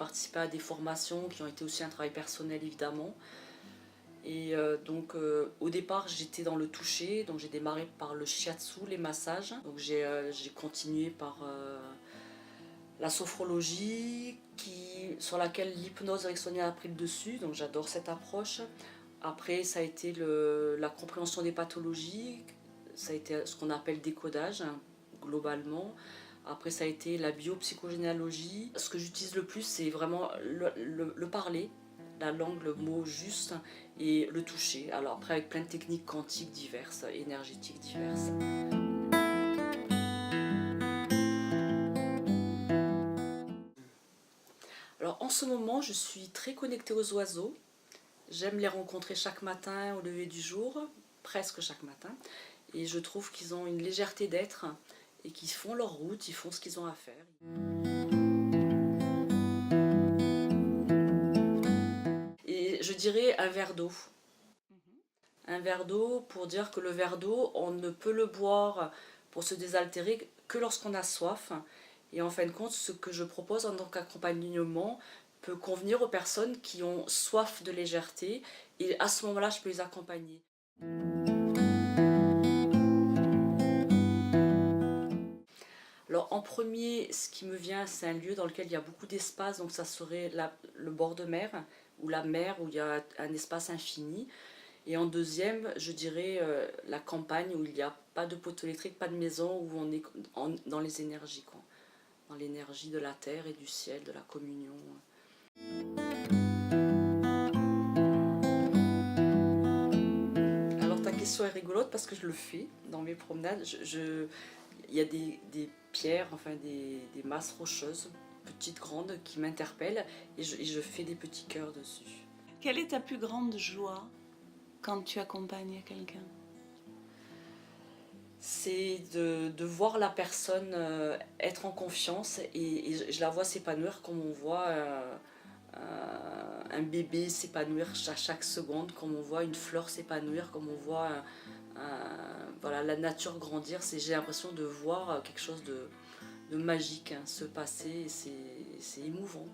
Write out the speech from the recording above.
participé à des formations qui ont été aussi un travail personnel évidemment. Et donc au départ j'étais dans le toucher, donc j'ai démarré par le shiatsu, les massages. Donc j'ai continué par la sophrologie sur laquelle l'hypnose ericksonienne a pris le dessus, donc j'adore cette approche. Après ça a été la compréhension des pathologies, ça a été ce qu'on appelle décodage globalement. Après ça a été la biopsychogénéalogie. Ce que j'utilise le plus c'est vraiment le parler, la langue, le mot juste et le toucher. Alors après avec plein de techniques quantiques diverses, énergétiques diverses. Alors en ce moment je suis très connectée aux oiseaux. J'aime les rencontrer chaque matin au lever du jour, presque chaque matin. Et je trouve qu'ils ont une légèreté d'être et qu'ils font leur route, ils font ce qu'ils ont à faire. Et je dirais un verre d'eau. Un verre d'eau pour dire que le verre d'eau, on ne peut le boire pour se désaltérer que lorsqu'on a soif. Et en fin de compte, ce que je propose en tant qu'accompagnement peut convenir aux personnes qui ont soif de légèreté. Et à ce moment-là, je peux les accompagner. Alors en premier, ce qui me vient, c'est un lieu dans lequel il y a beaucoup d'espace, donc ça serait le bord de mer, ou la mer où il y a un espace infini. Et en deuxième, je dirais la campagne où il n'y a pas de poteau électrique, pas de maison, où on est dans les énergies, quoi. Dans l'énergie de la terre et du ciel, de la communion. Alors ta question est rigolote parce que je le fais dans mes promenades. Il y a des pierres, enfin des masses rocheuses, petites, grandes, qui m'interpellent et je fais des petits cœurs dessus. Quelle est ta plus grande joie quand tu accompagnes quelqu'un? C'est de voir la personne être en confiance et je la vois s'épanouir comme on voit un bébé s'épanouir à chaque seconde, comme on voit une fleur s'épanouir, comme on voit voilà, la nature grandir. J'ai l'impression de voir quelque chose de magique se passer et c'est émouvant.